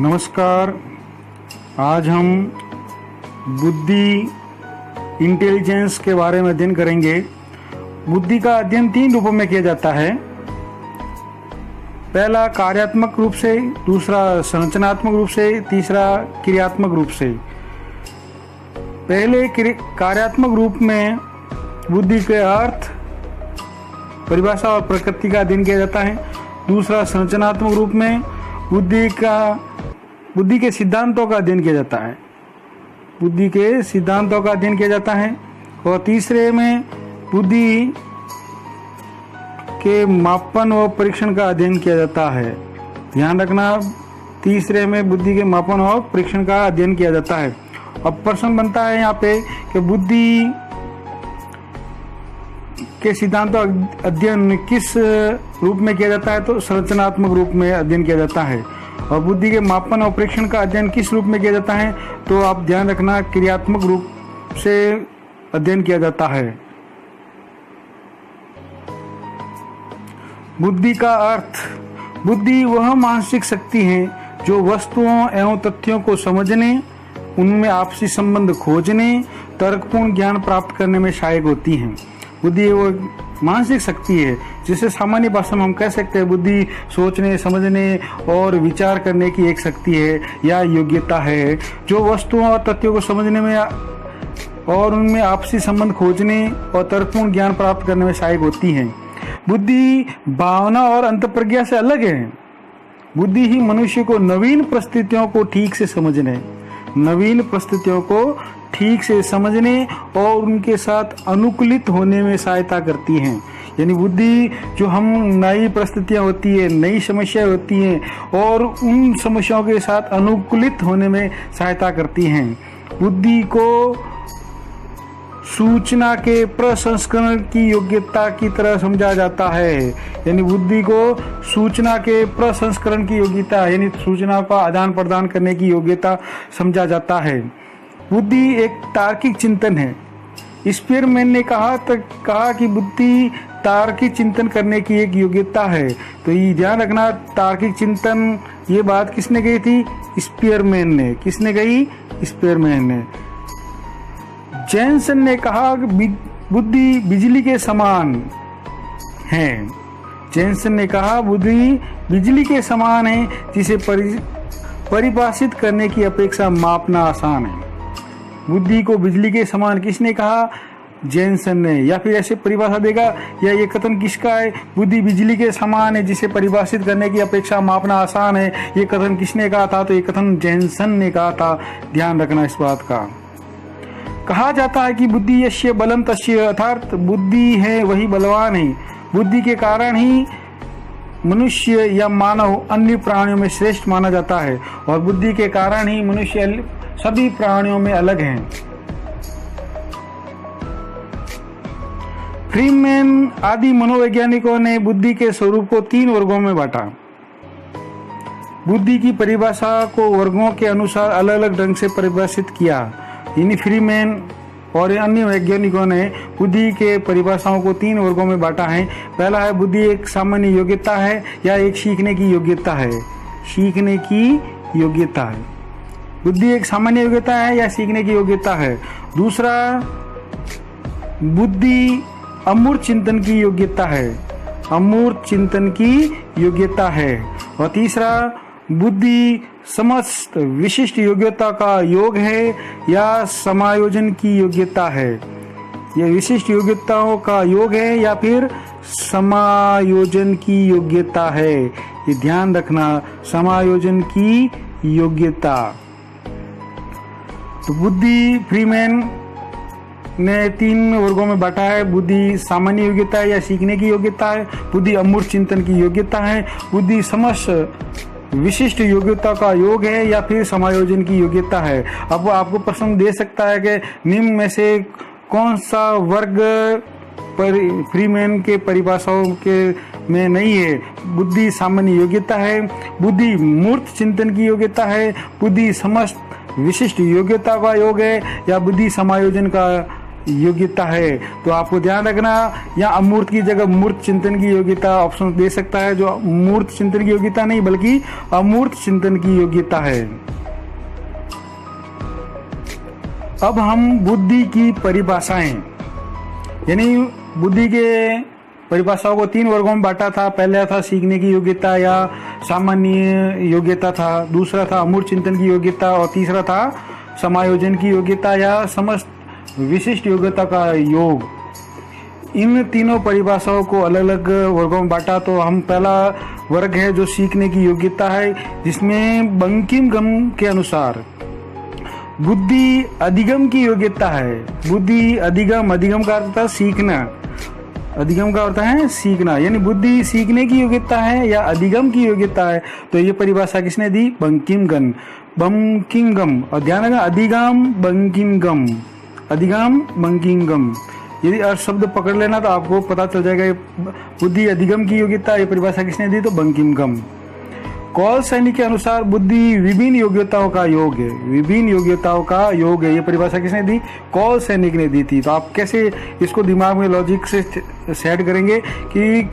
नमस्कार। आज हम बुद्धि इंटेलिजेंस के बारे में अध्ययन करेंगे। बुद्धि का अध्ययन 3 रूपों में किया जाता है। पहला कार्यात्मक रूप से, दूसरा संरचनात्मक रूप से, तीसरा क्रियात्मक रूप से। पहले कार्यात्मक रूप में बुद्धि के अर्थ, परिभाषा और प्रकृति का अध्ययन किया जाता है। दूसरा संरचनात्मक रूप में बुद्धि के सिद्धांतों का अध्ययन किया जाता है। बुद्धि के सिद्धांतों का अध्ययन किया जाता है। और तीसरे में बुद्धि के मापन और परीक्षण का अध्ययन किया जाता है। ध्यान रखना, तीसरे में बुद्धि के मापन और परीक्षण का अध्ययन किया जाता है। अब प्रश्न बनता है यहाँ पे कि बुद्धि के सिद्धांतों अध्ययन किस रूप में किया जाता है, तो संरचनात्मक रूप में अध्ययन किया जाता है। और बुद्धि के मापन और परीक्षण का अध्ययन किस रूप में किया जाता है, तो आप ध्यान रखना, क्रियात्मक रूप से अध्ययन किया जाता है। बुद्धि का अर्थ, बुद्धि वह मानसिक शक्ति है जो वस्तुओं एवं तथ्यों को समझने, उनमें आपसी संबंध खोजने, तर्कपूर्ण ज्ञान प्राप्त करने में सहायक होती है। बुद्धि वो मानसिक शक्ति है जिसे सामान्य भाषा में हम कह सकते हैं बुद्धि सोचने, समझने और विचार करने की एक शक्ति है या योग्यता है, जो वस्तुओं और तथ्यों को समझने में और उनमें आपसी संबंध खोजने और तर्कपूर्ण ज्ञान प्राप्त करने में सहायक होती है। बुद्धि भावना और अंतःप्रज्ञा से अलग है। बुद्धि ही मनुष्य को नवीन परिस्थितियों को ठीक से समझने और उनके साथ अनुकूलित होने में सहायता करती हैं। यानी बुद्धि जो हम नई परिस्थितियां होती है, नई समस्याएं होती हैं और उन समस्याओं के साथ अनुकूलित होने में सहायता करती हैं। बुद्धि को सूचना के प्रसंस्करण की योग्यता की तरह समझा जाता है। यानी बुद्धि को सूचना के प्रसंस्करण की योग्यता, यानी सूचना का आदान प्रदान करने की योग्यता समझा जाता है। बुद्धि एक तार्किक चिंतन है। स्पीयरमैन ने कहा कि बुद्धि तार्किक चिंतन करने की एक योग्यता है। तो ये ध्यान रखना, तार्किक चिंतन, ये बात किसने कही थी? स्पीयरमैन ने। किसने कही? स्पीयरमैन ने। जैनसन ने कहा कि बुद्धि बिजली के समान है। जैनसन ने कहा बुद्धि बिजली के समान है जिसे परिभाषित करने की अपेक्षा मापना आसान है। बुद्धि को बिजली के समान किसने कहा? जैनसन ने। या फिर ऐसे परिभाषा देगा, या ये कथन किसका है? बुद्धि बिजली के समान है जिसे परिभाषित करने की अपेक्षा मापना आसान है। ये कथन किसने कहा था? तो ये कथन जैनसन ने कहा था। ध्यान रखना इस बात का। कहा जाता है कि बुद्धि यस्य बलम तस्य, अर्थात बुद्धि है वही बलवान है। बुद्धि के कारण ही मनुष्य या मानव अन्य प्राणियों में श्रेष्ठ माना जाता है और बुद्धि के कारण ही मनुष्य सभी प्राणियों में अलग हैं। फ्रीमैन आदि मनोवैज्ञानिकों ने बुद्धि के स्वरूप को 3 वर्गों में बांटा। बुद्धि की परिभाषा को वर्गों के अनुसार अलग अलग ढंग से परिभाषित किया। यानी फ्रीमैन और अन्य वैज्ञानिकों ने बुद्धि के परिभाषाओं को 3 वर्गों में बांटा है। पहला है, बुद्धि एक सामान्य योग्यता है या एक सीखने की योग्यता है। सीखने की योग्यता है। बुद्धि एक सामान्य योग्यता है या सीखने की योग्यता है। दूसरा, बुद्धि अमूर्त चिंतन की योग्यता है। अमूर्त चिंतन की योग्यता है। और तीसरा, बुद्धि समस्त विशिष्ट योग्यता का योग है या समायोजन की योग्यता है। यह विशिष्ट योग्यताओं का योग है या फिर समायोजन की योग्यता है। ये ध्यान रखना, समायोजन की योग्यता। तो बुद्धि फ्रीमैन ने 3 वर्गों में बांटा है। बुद्धि सामान्य योग्यता है या सीखने की योग्यता है। बुद्धि अमूर्त चिंतन की योग्यता है। बुद्धि समस्त विशिष्ट योग्यता का योग है या फिर समायोजन की योग्यता है। अब आपको प्रश्न दे सकता है कि निम्न में से कौन सा वर्ग फ्रीमैन के परिभाषाओं के में नहीं है? बुद्धि सामान्य योग्यता है, बुद्धि मूर्त चिंतन की योग्यता है, बुद्धि समस्त विशिष्ट योग्यता का योग है या बुद्धि समायोजन का योग्यता है। तो आपको ध्यान रखना, या अमूर्त की जगह मूर्त चिंतन की योग्यता ऑप्शन दे सकता है, जो मूर्त चिंतन की योग्यता नहीं बल्कि अमूर्त चिंतन की योग्यता है। अब हम बुद्धि की परिभाषाएं, यानी बुद्धि के परिभाषाओं को 3 वर्गों में बांटा था। पहला था सीखने की योग्यता या सामान्य योग्यता था, दूसरा था अमूर्त चिंतन की योग्यता, और तीसरा था समायोजन की योग्यता या समस्त विशिष्ट योग्यता का योग। इन तीनों परिभाषाओं को अलग अलग वर्गों में बांटा। तो हम पहला वर्ग है जो सीखने की योग्यता है, जिसमें बंकिमगम के अनुसार बुद्धि अधिगम की योग्यता है। बुद्धि अधिगम, अधिगम का अर्थ था सीखना, अधिगम का अर्थ है सीखना, यानी बुद्धि सीखने की योग्यता है या अधिगम की योग्यता है। तो ये परिभाषा किसने दी? बंकिमगम। बंकिमगम, और ध्यान रखना अधिगम बंकिमगम, अधिगम बंकिमगम। यदि अर्थ शब्द पकड़ लेना तो आपको पता चल जाएगा बुद्धि अधिगम की योग्यता, ये परिभाषा किसने दी? तो बंकिमगम। कौल सैनिक के अनुसार बुद्धि विभिन्न योग्यताओं का योग है, विभिन्न योग्यताओं का योग है, ये परिभाषा किसने दी? कौल सैनिक ने दी थी। तो आप कैसे इसको दिमाग में लॉजिक से सेट करेंगे कि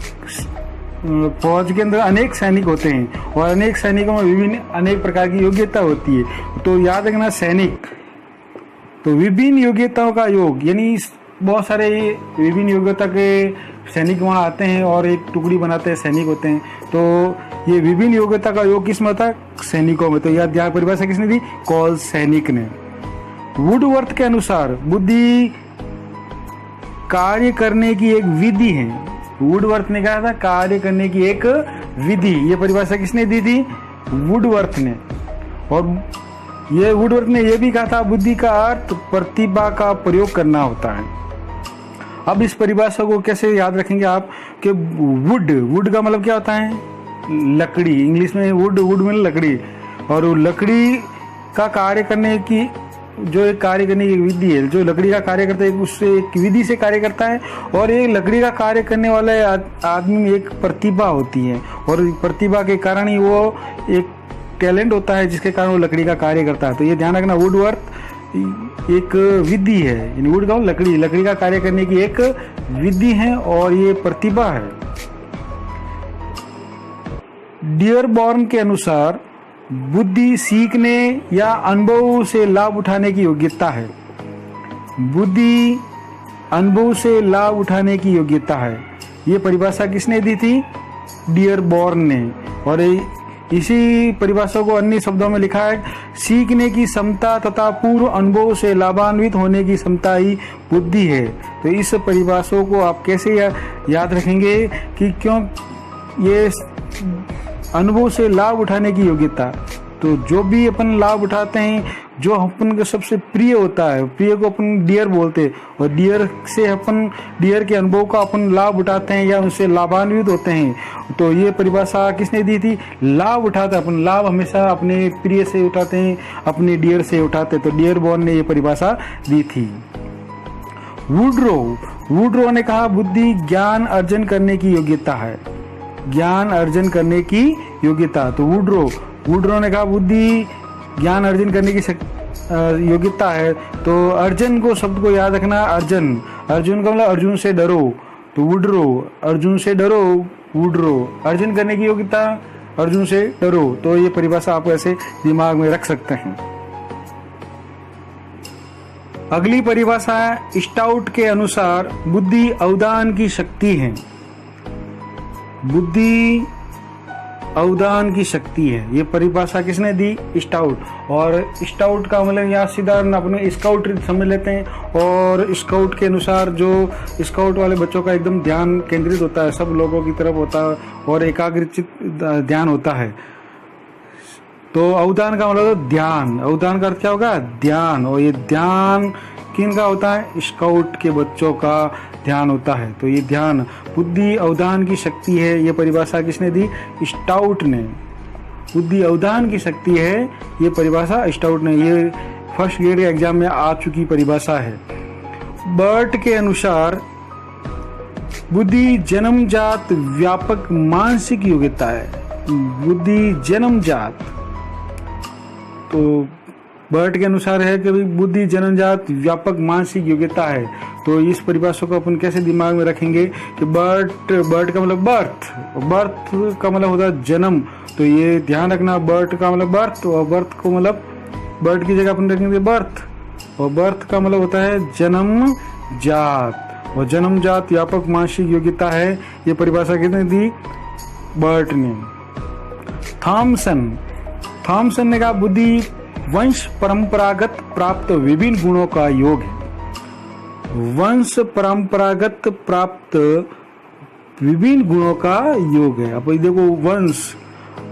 फौज के अंदर अनेक सैनिक होते हैं और अनेक सैनिकों में विभिन्न अनेक प्रकार की योग्यता होती है। तो याद रखना सैनिक, तो विभिन्न योग्यताओं का योग, यानी बहुत सारे विभिन्न योग्यता के सैनिक वहाँ आते हैं और एक टुकड़ी बनाते हैं, सैनिक होते हैं। तो ये विभिन्न योग्यता का योग किस में होता है? सैनिकों में। तो यह परिभाषा किसने दी? कौल सैनिक ने। वुडवर्थ के अनुसार बुद्धि कार्य करने की एक विधि है। वुडवर्थ ने कहा था कार्य करने की एक विधि, ये परिभाषा किसने दी थी? वुडवर्थ ने। और ये वुडवर्थ ने यह भी कहा था बुद्धि का अर्थ प्रतिभा का प्रयोग करना होता है। अब इस परिभाषा को कैसे याद रखेंगे आप कि वुड का मतलब क्या होता है? लकड़ी, इंग्लिश में वुड में लकड़ी, और लकड़ी का कार्य करने की जो एक कार्य करने की विधि है, जो लकड़ी का कार्य करता है उससे एक विधि से कार्य करता है। और ये लकड़ी का कार्य करने वाले आदमी में एक प्रतिभा होती है, और प्रतिभा के कारण ही वो एक टैलेंट होता है जिसके कारण वो लकड़ी का कार्य करता है। तो ये ध्यान रखना, वुडवर्थ एक विधि है, यानी वुड का लकड़ी, लकड़ी का कार्य करने की एक विधि है और ये प्रतिभा है। डियरबॉर्न के अनुसार बुद्धि सीखने या अनुभव से लाभ उठाने की योग्यता है। बुद्धि अनुभव से लाभ उठाने की योग्यता है, ये परिभाषा किसने दी थी? डियरबॉर्न ने। और इसी परिभाषा को अन्य शब्दों में लिखा है, सीखने की क्षमता तथा पूर्व अनुभव से लाभान्वित होने की क्षमता ही बुद्धि है। तो इस परिभाषा को आप कैसे याद रखेंगे कि क्यों ये अनुभव से लाभ उठाने की योग्यता। तो जो भी अपन लाभ उठाते हैं, जो अपन को सबसे प्रिय होता है, प्रिय को अपन डियर बोलते हैं, और डियर से अपन डियर के अनुभव का अपन लाभ उठाते हैं या उनसे लाभान्वित होते हैं। तो ये परिभाषा किसने दी थी? लाभ उठाता, अपन लाभ हमेशा अपने प्रिय से उठाते हैं, अपने डियर से उठाते हैं। तो डियरबॉर्न ने ये परिभाषा दी थी। वुडरो ने कहा बुद्धि ज्ञान अर्जन करने की योग्यता है, ज्ञान अर्जन करने की योग्यता। तो वुडरो ने कहा बुद्धि ज्ञान अर्जन करने की योग्यता है। तो अर्जन को शब्द को याद रखना, अर्जन का मतलब अर्जुन से डरो। तो वुडरो, अर्जुन से डरो, वुडरो अर्जन करने की योग्यता, अर्जुन से डरो। तो ये परिभाषा आप ऐसे दिमाग में रख सकते हैं। अगली परिभाषा है स्टाउट के अनुसार बुद्धि अवधान की शक्ति है। बुद्धि अवधान की शक्ति है, ये परिभाषा किसने दी? स्टाउट। और स्टाउट का मतलब यहाँ सीधा अपने स्काउट समझ लेते हैं। और स्काउट के अनुसार जो स्काउट वाले बच्चों का एकदम ध्यान केंद्रित होता है, सब लोगों की तरफ होता है और एकाग्रचित ध्यान होता है। तो अवधान का मतलब ध्यान, अवधान का अर्थ क्या होगा? ध्यान। और ये ध्यान किन का होता है? स्काउट के बच्चों का ध्यान होता है। तो ये ध्यान बुद्धि अवधान की शक्ति है, ये परिभाषा किसने दी? स्टाउट ने। बुद्धि अवधान की शक्ति है, ये परिभाषा स्टाउट ने। ये फर्स्ट ग्रेड के एग्जाम में आ चुकी परिभाषा है। बर्ट के अनुसार बुद्धि जन्मजात व्यापक मानसिक योग्यता है। बुद्धि जन्मजात, तो बर्ट के अनुसार है कि बुद्धि जन्मजात व्यापक मानसिक योग्यता है। तो इस परिभाषा को अपन कैसे दिमाग में रखेंगे कि बर्थ का मतलब बर्थ, बर्थ का मतलब होता है जन्म। तो ये ध्यान रखना, बर्थ का मतलब बर्थ, और बर्थ को मतलब बर्थ की जगह अपन रखेंगे बर्थ, और बर्थ का मतलब होता है जन्म जात, और जन्म जात व्यापक मानसिक योग्यता है। ये परिभाषा किसने दी? बर्ट ने। थॉमसन ने कहा बुद्धि वंश परंपरागत प्राप्त विभिन्न गुणों का योग है। वंश परंपरागत प्राप्त विभिन्न गुणों का योग है। अब देखो वंश,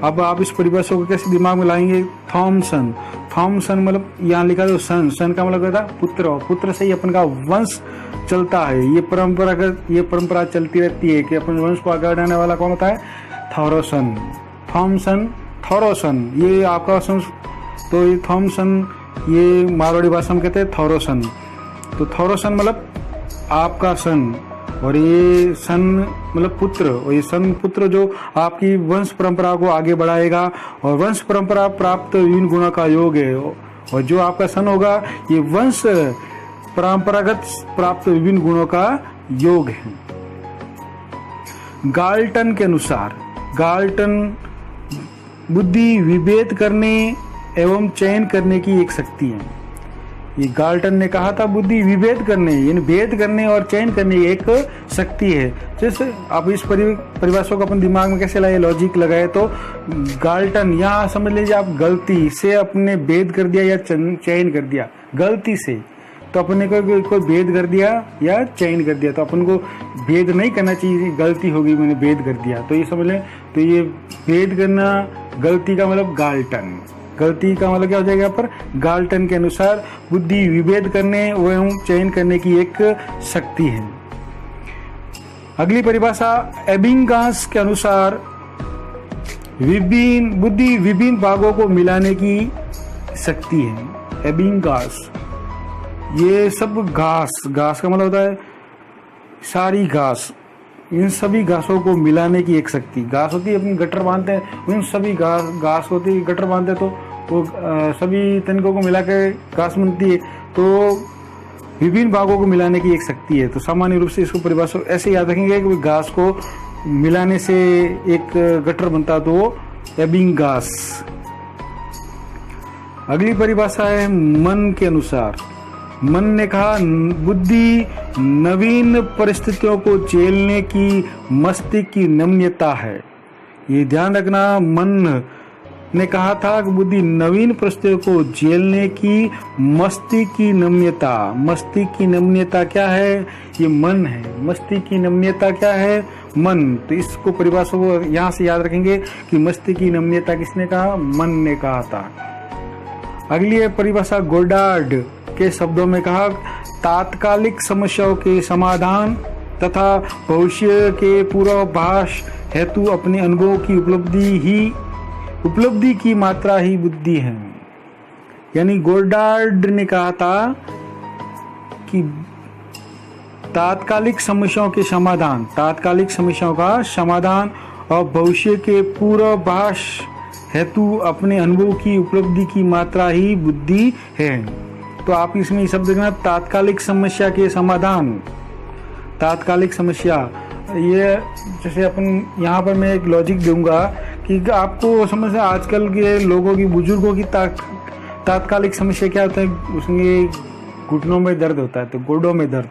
अब आप इस परिभाषा को कैसे दिमाग में लाएंगे? थॉमसन मतलब यहाँ लिखा है सन का मतलब होता है पुत्र, और पुत्र से ही अपन का वंश चलता है। ये परंपरा चलती रहती है कि अपन वंश को आगे बढ़ाने वाला कौन होता है? थॉरोसन। ये आपका तो ये थॉमसन, ये मारवाड़ी भाषा में कहते हैं थॉरोसन। तो थॉरोसन मतलब आपका सन, और ये सन मतलब पुत्र, और ये सन पुत्र जो आपकी वंश परंपरा को आगे बढ़ाएगा, और वंश परंपरा प्राप्त विभिन्न गुणों का योग है। और जो आपका सन होगा ये वंश परंपरागत प्राप्त विभिन्न गुणों का योग है। गाल्टन के अनुसार, बुद्धि विभेद करने एवं चयन करने की एक शक्ति है। ये गाल्टन ने कहा था बुद्धि विभेद करने, यानी भेद करने और चयन करने की एक शक्ति है। जैसे आप इस परिभाषा को अपन दिमाग में कैसे लाए, लॉजिक लगाए, तो गाल्टन यहाँ समझ लीजिए आप गलती से अपने भेद कर दिया या चयन कर दिया, गलती से, तो अपने कोई भेद कर दिया या चयन कर दिया, तो अपन को भेद नहीं करना चाहिए, गलती होगी मैंने भेद कर दिया, तो ये समझ लें। तो ये भेद करना गलती का मतलब गाल्टन, गलती का मतलब क्या हो जाएगा यहाँ पर? गाल्टन के अनुसार बुद्धि विभेद करने एवं चयन करने की एक शक्ति है। अगली परिभाषा एबिंगास के अनुसार बुद्धि विभिन्न भागों को मिलाने की शक्ति है। एबिंगास, ये सब घास का मतलब होता है सारी घास, इन सभी घासों को मिलाने की एक शक्ति। घास होती है अपनी गटर बांधते हैं, उन सभी घास होती है गटर बांधते हैं, तो वो सभी तनिकों को मिला के घास बनती है। तो विभिन्न भागों को मिलाने की एक शक्ति है। तो सामान्य रूप से इसको परिभाषा ऐसे याद रखेंगे कि घास को मिलाने से एक गटर बनता, तो वो एबिंगास। अगली परिभाषा है मन के अनुसार। मन ने कहा बुद्धि नवीन परिस्थितियों को झेलने की मस्तिष्क की नम्यता है। ये ध्यान रखना, मन ने कहा था कि बुद्धि नवीन परिस्थितियों को झेलने की मस्तिष्क की नम्यता। मस्तिष्क की नम्यता क्या है? ये मन है। मस्तिष्क की नम्यता क्या है? मन। तो इसको परिभाषा को यहाँ से याद रखेंगे कि मस्तिष्क की नम्यता किसने कहा? मन ने कहा था। अगली है परिभाषा गोडार्ड के शब्दों में कहा तात्कालिक समस्याओं के समाधान तथा भविष्य के पूर्वाभास हेतु अपने अनुभव की उपलब्धि की मात्रा ही बुद्धि है। यानी गोडार्ड ने कहा था कि तात्कालिक समस्याओं का समाधान और भविष्य के पूर्वाभास हेतु अपने अनुभव की उपलब्धि की मात्रा ही बुद्धि है। तो आप इसमें शब्द देखना, तात्कालिक समस्या के समाधान, तात्कालिक समस्या। ये जैसे अपन यहाँ पर मैं एक लॉजिक दूंगा कि आपको समझ, आजकल के लोगों की, बुजुर्गों की तात्कालिक समस्या क्या होता है? उसमें घुटनों में दर्द होता है, तो गोडों में दर्द,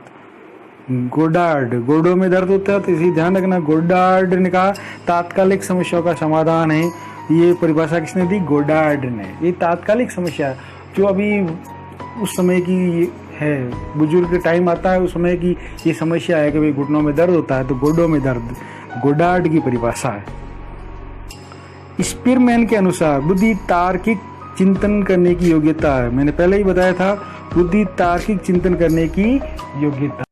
गोडों में दर्द होता है। तो इसी ध्यान रखना, गोडार्ड ने कहा तात्कालिक समस्याओं का समाधान है। ये परिभाषा किसने दी? गोडार्ड ने। ये तात्कालिक समस्या जो अभी उस समय की है, बुजुर्ग के टाइम आता है उस समय की ये समस्या है कि भाई घुटनों में दर्द होता है, तो गोडों में दर्द, गोडार्ड की परिभाषा है। स्पीरमैन के अनुसार बुद्धि तार्किक चिंतन करने की योग्यता है। मैंने पहले ही बताया था, बुद्धि तार्किक चिंतन करने की योग्यता।